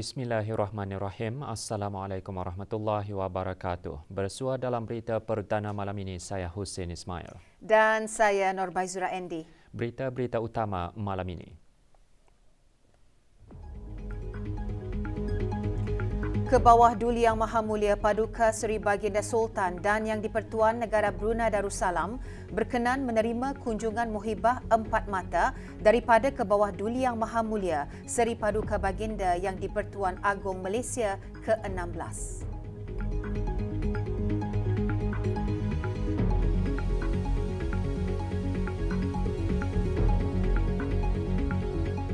Bismillahirrahmanirrahim. Assalamualaikum warahmatullahi wabarakatuh. Bersua dalam berita perdana malam ini, saya Hussein Ismail. Dan saya Norbaizura Endi. Berita-berita utama malam ini. Ke bawah Duli Yang Maha Mulia Paduka Seri Baginda Sultan dan Yang di-Pertuan Negara Brunei Darussalam berkenan menerima kunjungan muhibah empat mata daripada Ke bawah Duli Yang Maha Mulia Seri Paduka Baginda Yang di-Pertuan Agong Malaysia ke-16.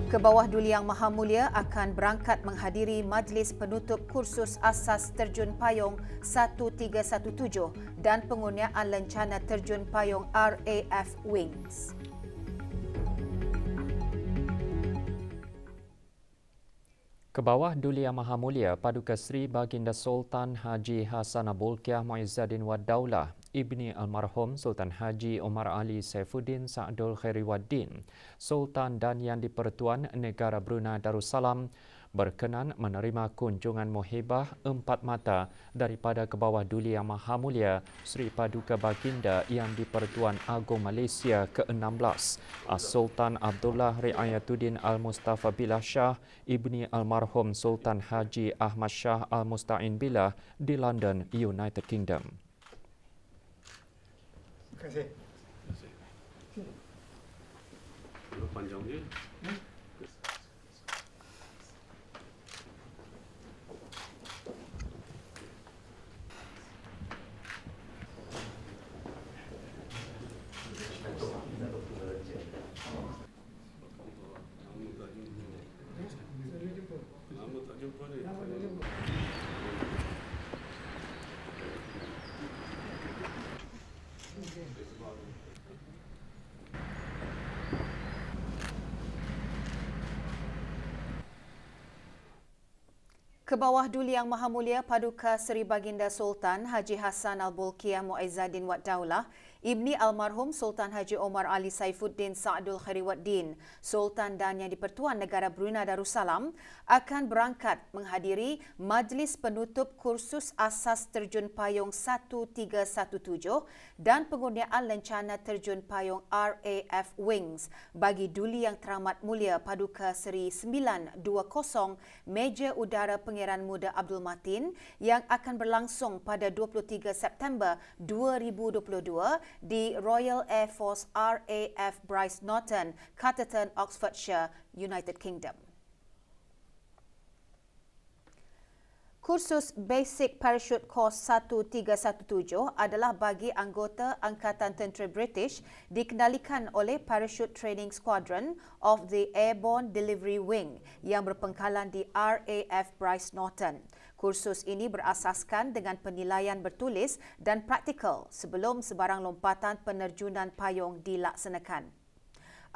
Ke bawah Duli Yang Maha Mulia akan berangkat menghadiri majlis penutup kursus asas terjun payung 1317 dan pengurniaan lencana terjun payung RAF Wings. Ke bawah Duli Yang Maha Mulia Paduka Seri Baginda Sultan Haji Hassanal Bolkiah Muizzaddin Wad Daulah Ibni Almarhum Sultan Haji Omar Ali Saifuddin Sa'dul Khairi Waddin, Sultan dan Yang di-Pertuan Negara Brunei Darussalam berkenan menerima kunjungan muhibah empat mata daripada Ke bawah Duli Yang Maha Mulia Seri Paduka Baginda Yang di-Pertuan Agong Malaysia ke-16, Sultan Abdullah Riayatuddin Al-Mustafa Billah Shah Ibni Almarhum Sultan Haji Ahmad Shah Al-Musta'in Billah di London, United Kingdom. Terima kasih. Panjangnya. Lama tak jumpa ni. Ke bawah Duli Yang Maha Mulia Paduka Seri Baginda Sultan Haji Hassanal Bolkiah Muizzaddin Wad Daulah Ibni Almarhum Sultan Haji Omar Ali Saifuddin Sa'dul Khairi Waddin, Sultan dan Yang di-Pertuan Negara Brunei Darussalam akan berangkat menghadiri majlis penutup kursus asas terjun payung 1317 dan pengurniaan lencana terjun payung RAF Wings bagi Duli Yang Teramat Mulia Paduka Seri 920 Meja Udara Pangeran Muda Abdul Matin yang akan berlangsung pada 23 September 2022 di Royal Air Force RAF Bryce Norton, Catterton, Oxfordshire, United Kingdom. Kursus Basic Parachute Course 1317 adalah bagi anggota Angkatan Tentera British dikendalikan oleh Parachute Training Squadron of the Airborne Delivery Wing yang berpangkalan di RAF Bryce Norton. Kursus ini berasaskan dengan penilaian bertulis dan praktikal sebelum sebarang lompatan penerjunan payung dilaksanakan.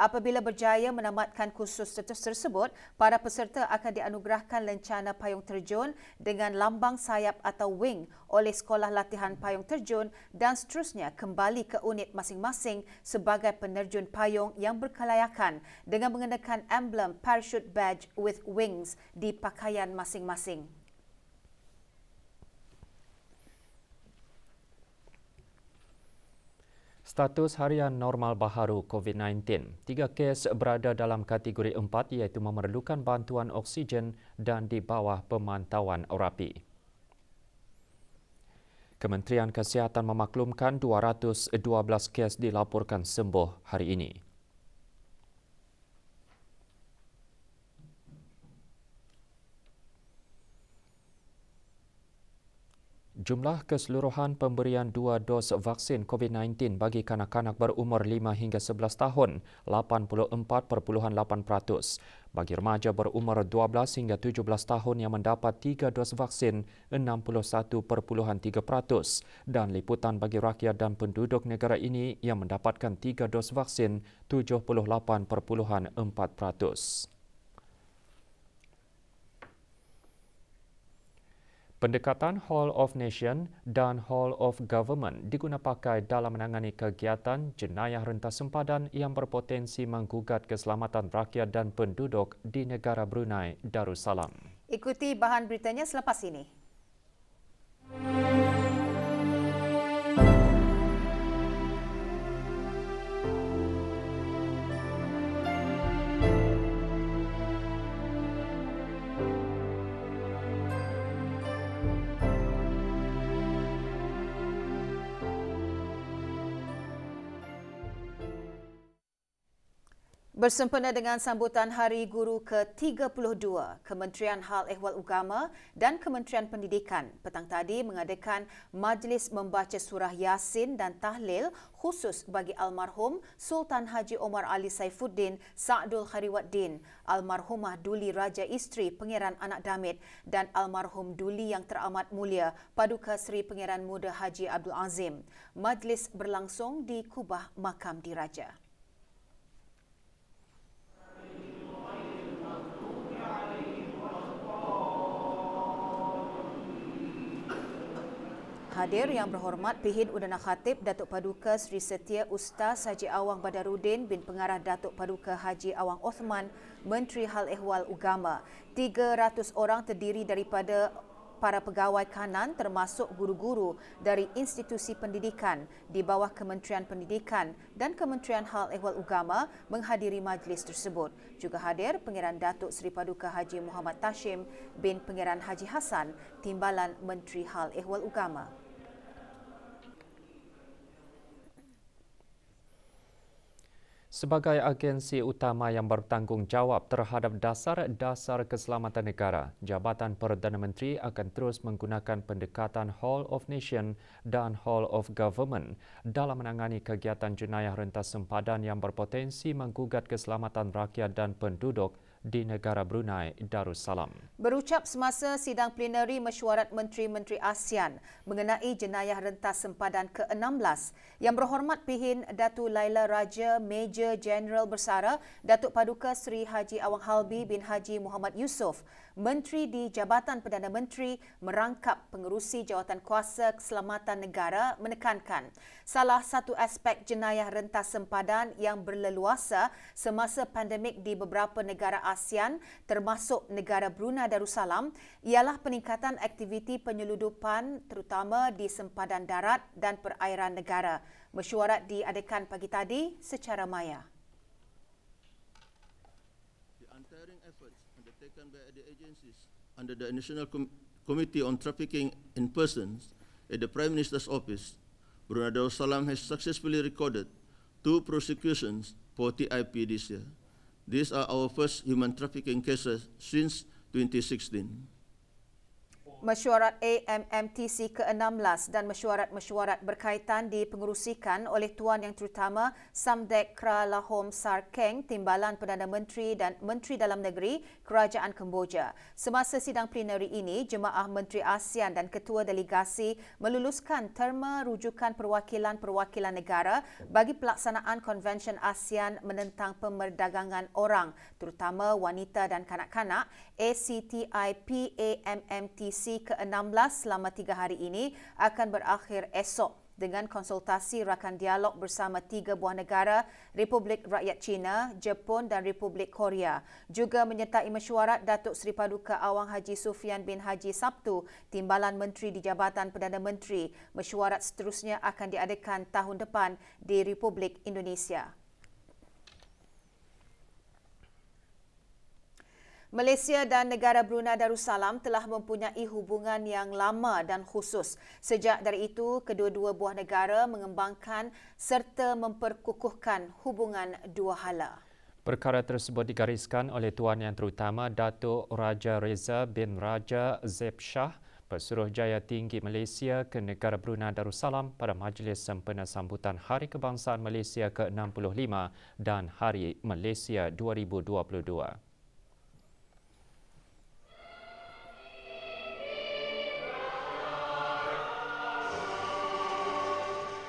Apabila berjaya menamatkan kursus tersebut, para peserta akan dianugerahkan lencana payung terjun dengan lambang sayap atau wing oleh Sekolah Latihan Payung Terjun dan seterusnya kembali ke unit masing-masing sebagai penerjun payung yang berkelayakan dengan mengenakan emblem Parachute Badge with Wings di pakaian masing-masing. Status harian normal baharu COVID-19. 3 kes berada dalam kategori 4 iaitu memerlukan bantuan oksigen dan di bawah pemantauan rapi. Kementerian Kesihatan memaklumkan 212 kes dilaporkan sembuh hari ini. Jumlah keseluruhan pemberian 2 dos vaksin COVID-19 bagi kanak-kanak berumur 5 hingga 11 tahun, 84.8%. Bagi remaja berumur 12 hingga 17 tahun yang mendapat 3 dos vaksin, 61.3%. Dan liputan bagi rakyat dan penduduk negara ini yang mendapatkan 3 dos vaksin, 78.4%. Pendekatan Hall of Nation dan Hall of Government digunapakai dalam menangani kegiatan jenayah rentas sempadan yang berpotensi menggugat keselamatan rakyat dan penduduk di negara Brunei Darussalam. Ikuti bahan beritanya selepas ini. Bersempena dengan sambutan Hari Guru ke-32, Kementerian Hal Ehwal Agama dan Kementerian Pendidikan petang tadi mengadakan majlis membaca surah Yasin dan tahlil khusus bagi almarhum Sultan Haji Omar Ali Saifuddin Sa'dul Khairuddin, almarhumah Duli Raja Isteri Pangeran Anak Damit dan almarhum Duli yang teramat mulia Paduka Seri Pangeran Muda Haji Abdul Azim. Majlis berlangsung di Kubah Makam Diraja. Hadir yang berhormat Pihin Udana Khatib Datuk Paduka Seri Setia Ustaz Haji Awang Badaruddin bin Pengarah Datuk Paduka Haji Awang Osman, Menteri Hal Ehwal Agama. 300 orang terdiri daripada para pegawai kanan termasuk guru-guru dari institusi pendidikan di bawah Kementerian Pendidikan dan Kementerian Hal Ehwal Agama menghadiri majlis tersebut. Juga hadir Pangeran Datuk Seri Paduka Haji Muhammad Tashim bin Pangeran Haji Hassan, Timbalan Menteri Hal Ehwal Agama. Sebagai agensi utama yang bertanggungjawab terhadap dasar-dasar keselamatan negara, Jabatan Perdana Menteri akan terus menggunakan pendekatan Whole of Nation dan Whole of Government dalam menangani kegiatan jenayah rentas sempadan yang berpotensi menggugat keselamatan rakyat dan penduduk di negara Brunei Darussalam. Berucap semasa sidang plenari mesyuarat Menteri-Menteri ASEAN mengenai jenayah rentas sempadan ke-16, Yang Berhormat Pihin Datu Laila Raja Major Jeneral Bersara Datuk Paduka Seri Haji Awang Halbi bin Haji Muhammad Yusof, Menteri di Jabatan Perdana Menteri merangkap pengerusi jawatan kuasa keselamatan negara menekankan salah satu aspek jenayah rentas sempadan yang berleluasa semasa pandemik di beberapa negara ASEAN termasuk negara Brunei Darussalam ialah peningkatan aktiviti penyeludupan terutama di sempadan darat dan perairan negara. Mesyuarat diadakan pagi tadi secara maya. The untiring efforts undertaken by the agencies under the National Committee on Trafficking in Persons at the Prime Minister's Office, Brunei Darussalam has successfully recorded 2 prosecutions for TIP this year. These are our first human trafficking cases since 2016. Mesyuarat AMMTC ke-16 dan mesyuarat-mesyuarat berkaitan dipengerusikan oleh Tuan Yang Terutama Samdech Kralahom Sarkeng, Timbalan Perdana Menteri dan Menteri Dalam Negeri Kerajaan Kemboja. Semasa sidang plenari ini, Jemaah Menteri ASEAN dan Ketua Delegasi meluluskan terma rujukan perwakilan-perwakilan negara bagi pelaksanaan Konvensyen ASEAN menentang pemerdagangan orang, terutama wanita dan kanak-kanak, ACTI-PAMMTC ke-16 selama 3 hari ini akan berakhir esok dengan konsultasi rakan dialog bersama 3 buah negara, Republik Rakyat China, Jepun dan Republik Korea. Juga menyertai mesyuarat Datuk Seri Paduka Awang Haji Sufian bin Haji Sabtu, Timbalan Menteri di Jabatan Perdana Menteri. Mesyuarat seterusnya akan diadakan tahun depan di Republik Indonesia. Malaysia dan negara Brunei Darussalam telah mempunyai hubungan yang lama dan khusus. Sejak dari itu, kedua-dua buah negara mengembangkan serta memperkukuhkan hubungan dua hala. Perkara tersebut digariskan oleh Tuan Yang Terutama Datuk Raja Reza bin Raja Zeb Shah, Pesuruhjaya Tinggi Malaysia ke negara Brunei Darussalam pada majlis sempena sambutan Hari Kebangsaan Malaysia ke-65 dan Hari Malaysia 2022.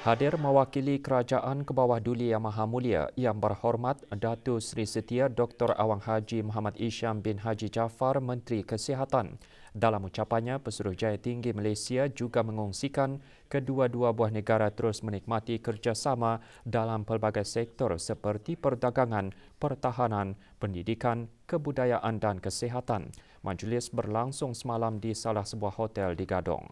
Hadir mewakili Kerajaan ke bawah Duli Yang Maha Mulia Yang Berhormat Datuk Seri Setia Dr. Awang Haji Muhammad Isham bin Haji Jaafar, Menteri Kesihatan. Dalam ucapannya, Pesuruhjaya Tinggi Malaysia juga mengongsikan kedua-dua buah negara terus menikmati kerjasama dalam pelbagai sektor seperti perdagangan, pertahanan, pendidikan, kebudayaan dan kesihatan. Majlis berlangsung semalam di salah sebuah hotel di Gadong.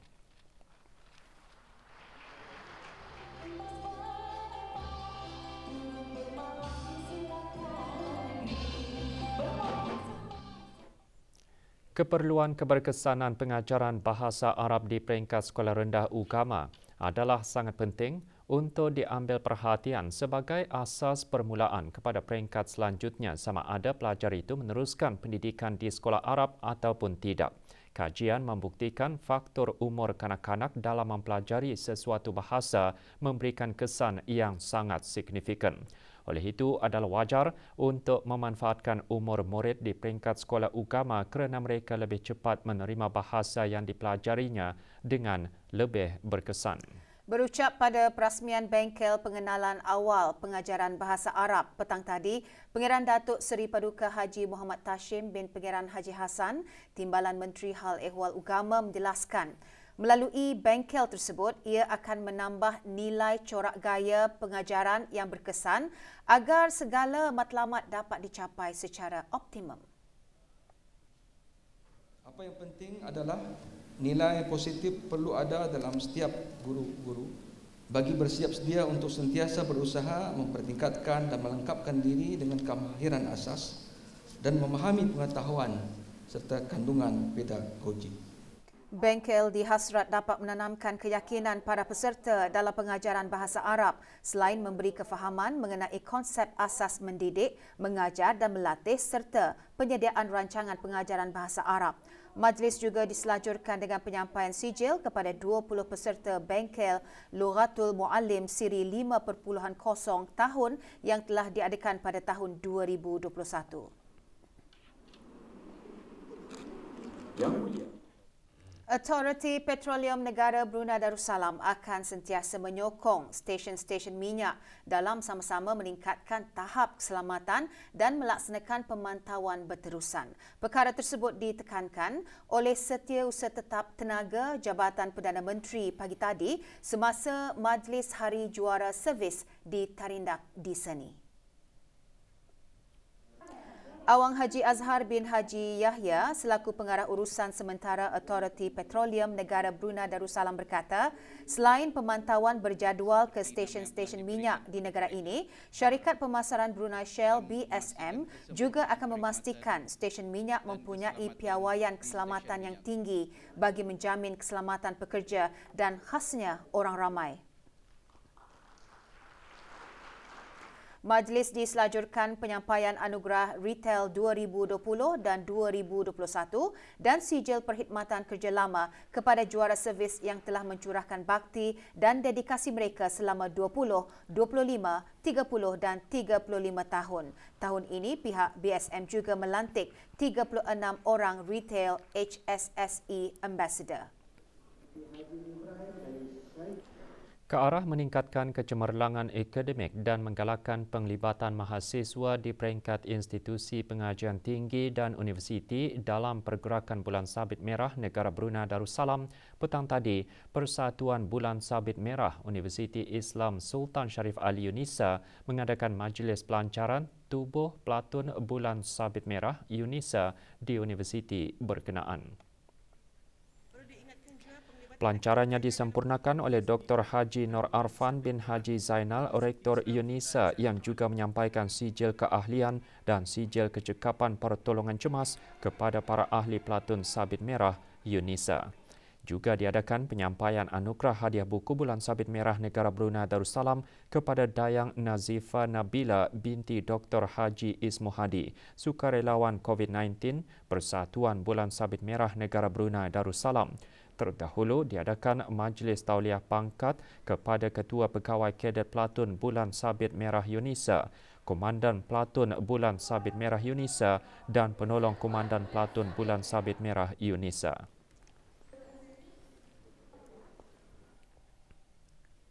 Keperluan keberkesanan pengajaran bahasa Arab di peringkat sekolah rendah UGAMA adalah sangat penting untuk diambil perhatian sebagai asas permulaan kepada peringkat selanjutnya sama ada pelajar itu meneruskan pendidikan di sekolah Arab ataupun tidak. Kajian membuktikan faktor umur kanak-kanak dalam mempelajari sesuatu bahasa memberikan kesan yang sangat signifikan. Oleh itu, adalah wajar untuk memanfaatkan umur murid di peringkat sekolah UGAMA kerana mereka lebih cepat menerima bahasa yang dipelajarinya dengan lebih berkesan. Berucap pada perasmian bengkel pengenalan awal pengajaran bahasa Arab petang tadi, Pengeran Datuk Seri Paduka Haji Muhammad Tashim bin Pengeran Haji Hassan, Timbalan Menteri Hal Ehwal UGAMA menjelaskan, melalui bengkel tersebut, ia akan menambah nilai corak gaya pengajaran yang berkesan agar segala matlamat dapat dicapai secara optimum. Apa yang penting adalah nilai positif perlu ada dalam setiap guru-guru bagi bersiap sedia untuk sentiasa berusaha mempertingkatkan dan melengkapkan diri dengan kemahiran asas dan memahami pengetahuan serta kandungan pedagogi. Bengkel dihasrat dapat menanamkan keyakinan para peserta dalam pengajaran bahasa Arab selain memberi kefahaman mengenai konsep asas mendidik, mengajar dan melatih serta penyediaan rancangan pengajaran bahasa Arab. Majlis juga diselajurkan dengan penyampaian sijil kepada 20 peserta bengkel Lughatul Muallim siri 5.0 tahun yang telah diadakan pada tahun 2021. Yang Mulia, Autoriti Petroleum Negara Brunei Darussalam akan sentiasa menyokong stesen-stesen minyak dalam sama-sama meningkatkan tahap keselamatan dan melaksanakan pemantauan berterusan. Perkara tersebut ditekankan oleh Setiausaha Tetap Tenaga Jabatan Perdana Menteri pagi tadi semasa Majlis Hari Juara Servis di Tarindak di Seni. Awang Haji Azhar bin Haji Yahya selaku pengarah urusan sementara Autoriti Petroleum Negara Brunei Darussalam berkata, selain pemantauan berjadual ke stesen-stesen minyak di negara ini, syarikat pemasaran Brunei Shell BSM juga akan memastikan stesen minyak mempunyai piawaian keselamatan yang tinggi bagi menjamin keselamatan pekerja dan khasnya orang ramai. Majlis diselajurkan penyampaian anugerah Retail 2020 dan 2021 dan sijil perkhidmatan kerja lama kepada juara servis yang telah mencurahkan bakti dan dedikasi mereka selama 20, 25, 30 dan 35 tahun. Tahun ini pihak BSM juga melantik 36 orang Retail HSSE Ambassador. Ke arah meningkatkan kecemerlangan akademik dan menggalakkan penglibatan mahasiswa di peringkat institusi pengajian tinggi dan universiti dalam pergerakan Bulan Sabit Merah Negara Brunei Darussalam, petang tadi, Persatuan Bulan Sabit Merah Universiti Islam Sultan Sharif Ali Yunisa mengadakan majlis pelancaran tubuh Pelatun Bulan Sabit Merah Yunisa di universiti berkenaan. Pelancarannya disempurnakan oleh Dr. Haji Nur Arfan bin Haji Zainal, Rektor Yunisa yang juga menyampaikan sijil keahlian dan sijil kecekapan pertolongan cemas kepada para ahli Pelatun Sabit Merah Yunisa. Juga diadakan penyampaian anugerah hadiah buku Bulan Sabit Merah Negara Brunei Darussalam kepada Dayang Nazifa Nabila binti Dr. Haji Ismuhadi, sukarelawan COVID-19 Persatuan Bulan Sabit Merah Negara Brunei Darussalam. Terdahulu diadakan majlis tauliah pangkat kepada Ketua Pegawai Kadet Pelatun Bulan Sabit Merah Yunisa, Komandan Pelatun Bulan Sabit Merah Yunisa dan Penolong Komandan Pelatun Bulan Sabit Merah Yunisa.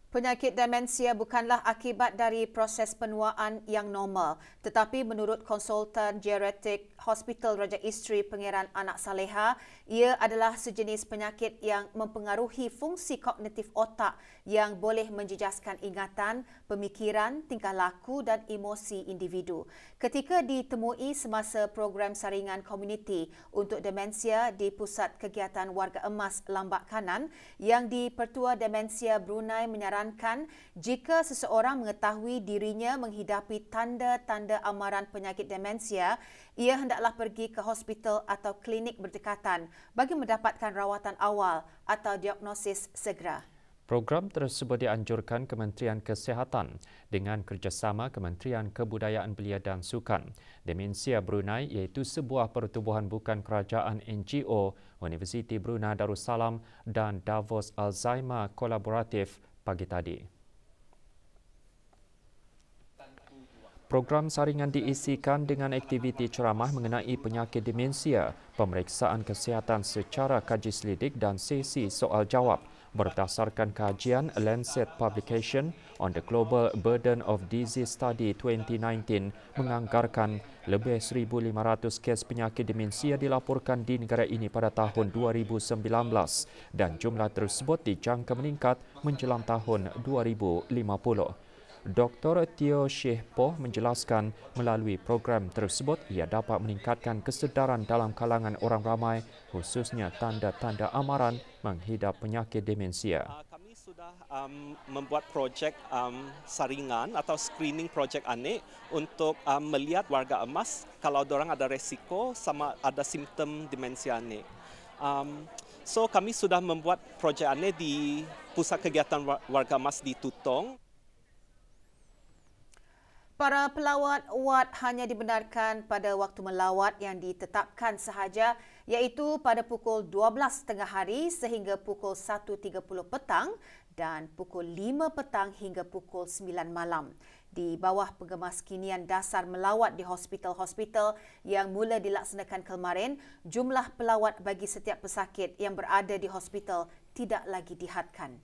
Penyakit demensia bukanlah akibat dari proses penuaan yang normal, tetapi menurut konsultan geriatrik Hospital Raja Isteri Pangeran Anak Saleha, ia adalah sejenis penyakit yang mempengaruhi fungsi kognitif otak yang boleh menjejaskan ingatan, pemikiran, tingkah laku dan emosi individu. Ketika ditemui semasa program saringan komuniti untuk demensia di Pusat Kegiatan Warga Emas Lambak Kanan yang di-Pertua Demensia Brunei menyarankan jika seseorang mengetahui dirinya menghidapi tanda-tanda amaran penyakit demensia, ia hendaklah pergi ke hospital atau klinik berdekatan bagi mendapatkan rawatan awal atau diagnosis segera. Program tersebut dianjurkan Kementerian Kesihatan dengan kerjasama Kementerian Kebudayaan Belia dan Sukan. Demensia Brunei iaitu sebuah pertubuhan bukan kerajaan NGO, Universiti Brunei Darussalam dan Davos Alzheimer kolaboratif pagi tadi. Program saringan diisikan dengan aktiviti ceramah mengenai penyakit demensia, pemeriksaan kesihatan secara kaji selidik dan sesi soal jawab berdasarkan kajian Lancet Publication on the Global Burden of Disease Study 2019 menganggarkan lebih 1,500 kes penyakit demensia dilaporkan di negara ini pada tahun 2019 dan jumlah tersebut dijangka meningkat menjelang tahun 2050. Dr. Teo Sheikh Poh menjelaskan melalui program tersebut ia dapat meningkatkan kesedaran dalam kalangan orang ramai khususnya tanda-tanda amaran menghidap penyakit demensia. Kami sudah membuat projek saringan atau screening projek ANIK untuk melihat warga emas kalau diorang ada resiko sama ada simptom demensia ANIK. So kami sudah membuat projek ANIK di Pusat Kegiatan Warga Emas di Tutong. Para pelawat wad hanya dibenarkan pada waktu melawat yang ditetapkan sahaja iaitu pada pukul 12.30 hari sehingga pukul 1.30 petang dan pukul 5 petang hingga pukul 9 malam. Di bawah pengemaskinian dasar melawat di hospital-hospital yang mula dilaksanakan kemarin, jumlah pelawat bagi setiap pesakit yang berada di hospital tidak lagi dihadkan.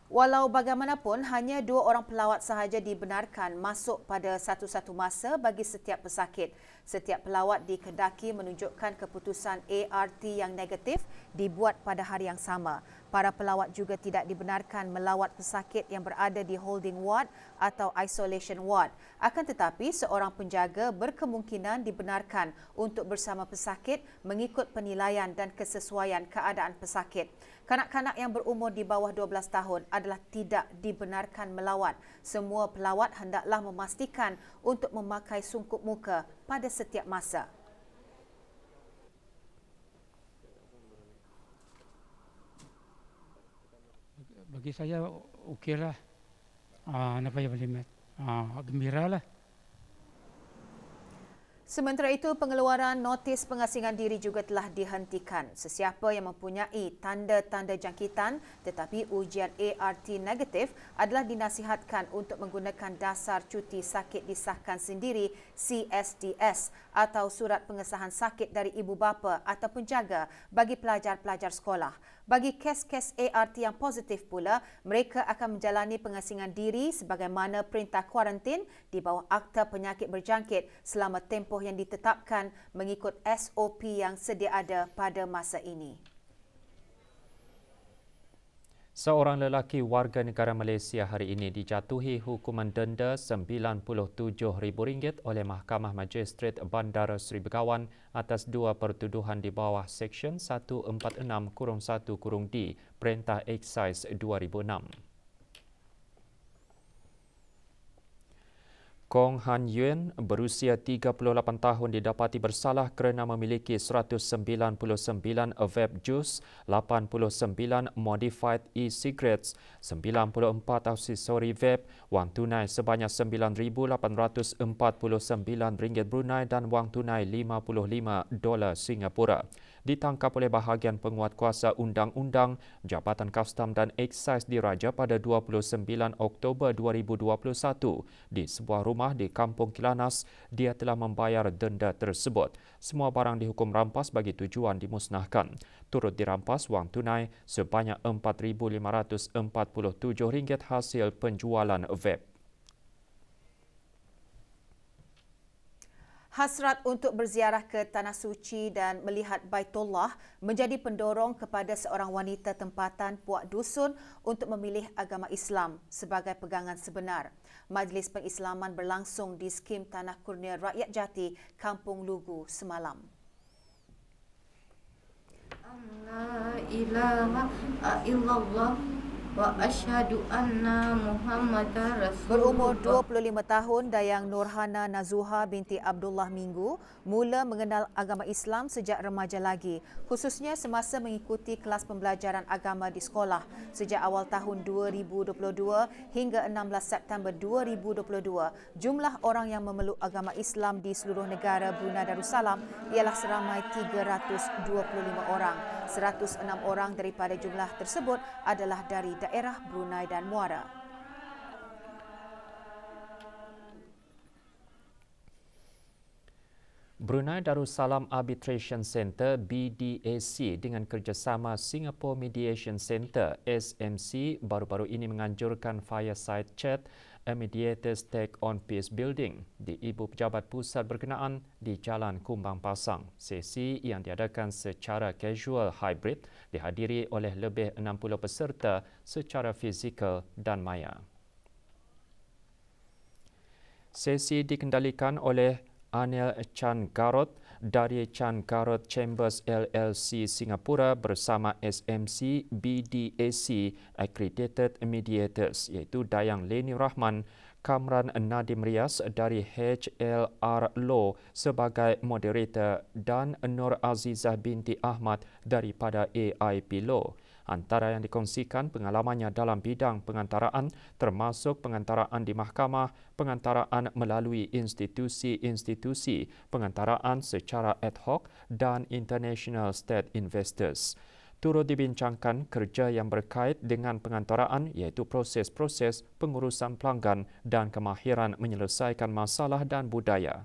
Walau bagaimanapun, hanya 2 orang pelawat sahaja dibenarkan masuk pada satu-satu masa bagi setiap pesakit. Setiap pelawat dikehendaki menunjukkan keputusan ART yang negatif dibuat pada hari yang sama. Para pelawat juga tidak dibenarkan melawat pesakit yang berada di holding ward atau isolation ward. Akan tetapi, seorang penjaga berkemungkinan dibenarkan untuk bersama pesakit mengikut penilaian dan kesesuaian keadaan pesakit. Kanak-kanak yang berumur di bawah 12 tahun adalah tidak dibenarkan melawat. Semua pelawat hendaklah memastikan untuk memakai sungkup muka pada setiap masa. Bagi saya okeylah. Apa yang boleh gembiralah. Sementara itu, pengeluaran notis pengasingan diri juga telah dihentikan. Sesiapa yang mempunyai tanda-tanda jangkitan tetapi ujian ART negatif adalah dinasihatkan untuk menggunakan dasar cuti sakit disahkan sendiri CSDS atau surat pengesahan sakit dari ibu bapa atau penjaga bagi pelajar-pelajar sekolah. Bagi kes-kes ART yang positif pula, mereka akan menjalani pengasingan diri sebagaimana perintah kuarantin di bawah Akta Penyakit Berjangkit selama tempoh yang ditetapkan mengikut SOP yang sedia ada pada masa ini. Seorang lelaki warga negara Malaysia hari ini dijatuhi hukuman denda RM97,000 oleh Mahkamah Majistret Bandar Seri Begawan atas 2 pertuduhan di bawah Seksyen 146-1-D Perintah Eksais 2006. Kong Han Yuen berusia 38 tahun didapati bersalah kerana memiliki 199 vape juice, 89 modified e-cigarettes, 94 aksesori vape, wang tunai sebanyak RM9,849 Brunei dan wang tunai $55 Singapura. Ditangkap oleh bahagian penguatkuasa undang-undang Jabatan Kastam dan Eksais Diraja pada 29 Oktober 2021 di sebuah rumah di Kampung Kilanas. Dia telah membayar denda tersebut. Semua barang dihukum rampas bagi tujuan dimusnahkan. Turut dirampas wang tunai sebanyak RM4,547 hasil penjualan vape. Hasrat untuk berziarah ke Tanah Suci dan melihat Baitullah menjadi pendorong kepada seorang wanita tempatan Puak Dusun untuk memilih agama Islam sebagai pegangan sebenar. Majlis Pengislaman berlangsung di skim Tanah Kurnia Rakyat Jati, Kampung Lugu semalam. La ilaha illallah wa asyhadu anna Muhammadar Rasulullah. Berumur 25 tahun, Dayang Nurhana Nazuha binti Abdullah Minggu mula mengenal agama Islam sejak remaja lagi, khususnya semasa mengikuti kelas pembelajaran agama di sekolah sejak awal tahun 2022 hingga 16 September 2022. Jumlah orang yang memeluk agama Islam di seluruh negara Brunei Darussalam ialah seramai 325 orang. 106 orang daripada jumlah tersebut adalah dari daerah Brunei dan Muara. Brunei Darussalam Arbitration Centre BDAC dengan kerjasama Singapore Mediation Centre SMC baru-baru ini menganjurkan fireside chat A Mediator's Take on Peace Building di Ibu Pejabat Pusat berkenaan di Jalan Kumbang Pasang. Sesi yang diadakan secara casual hybrid dihadiri oleh lebih 60 peserta secara fizikal dan maya. Sesi dikendalikan oleh Anil Chan Garot dari Chan Garot Chambers LLC Singapura bersama SMC BDAC Accredited Mediators iaitu Dayang Leni Rahman, Kamran Nadim Rias dari HLR Law sebagai moderator dan Nur Azizah binti Ahmad daripada AIP Law. Antara yang dikongsikan pengalamannya dalam bidang pengantaraan termasuk pengantaraan di mahkamah, pengantaraan melalui institusi-institusi, pengantaraan secara ad hoc dan international state investors. Turut dibincangkan kerja yang berkait dengan pengantaraan iaitu proses-proses pengurusan pelanggan dan kemahiran menyelesaikan masalah dan budaya.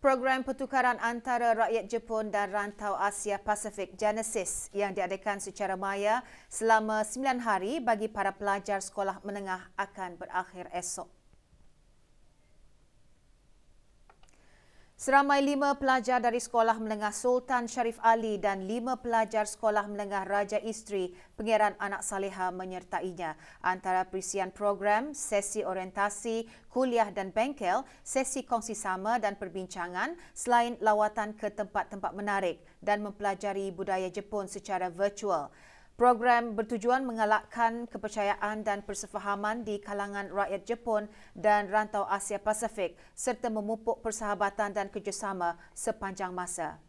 Program pertukaran antara rakyat Jepun dan rantau Asia Pasifik Genesis yang diadakan secara maya selama 9 hari bagi para pelajar sekolah menengah akan berakhir esok. Seramai 5 pelajar dari Sekolah Menengah Sultan Sharif Ali dan 5 pelajar Sekolah Menengah Raja Isteri Pengiran Anak Saleha menyertainya. Antara perisian program, sesi orientasi, kuliah dan bengkel, sesi kongsi sama dan perbincangan selain lawatan ke tempat-tempat menarik dan mempelajari budaya Jepun secara virtual. Program bertujuan mengalakkan kepercayaan dan persefahaman di kalangan rakyat Jepun dan rantau Asia Pasifik serta memupuk persahabatan dan kerjasama sepanjang masa.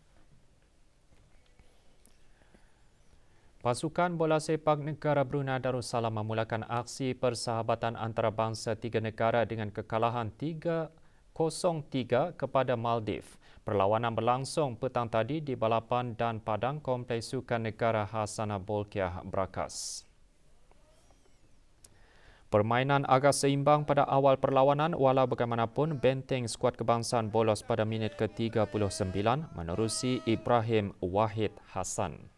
Pasukan Bola Sepak Negara Brunei Darussalam memulakan aksi persahabatan antarabangsa tiga negara dengan kekalahan 3-0 kepada Maldives. Perlawanan berlangsung petang tadi di balapan dan padang Kompleks Sukan Negara Hasanah Bolkiah, Brakas. Permainan agak seimbang pada awal perlawanan walau bagaimanapun benteng skuad kebangsaan bolos pada minit ke-39 menerusi Ibrahim Wahid Hassan.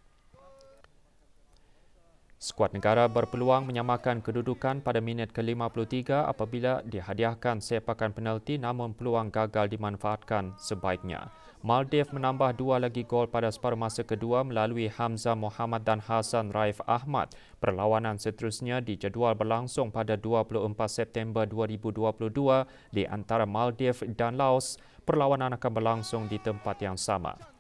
Skuad negara berpeluang menyamakan kedudukan pada minit ke-53 apabila dihadiahkan sepakan penalti namun peluang gagal dimanfaatkan sebaiknya. Maldives menambah 2 lagi gol pada separuh masa kedua melalui Hamzah Muhammad dan Hassan Raif Ahmad. Perlawanan seterusnya dijadual berlangsung pada 24 September 2022 di antara Maldives dan Laos. Perlawanan akan berlangsung di tempat yang sama.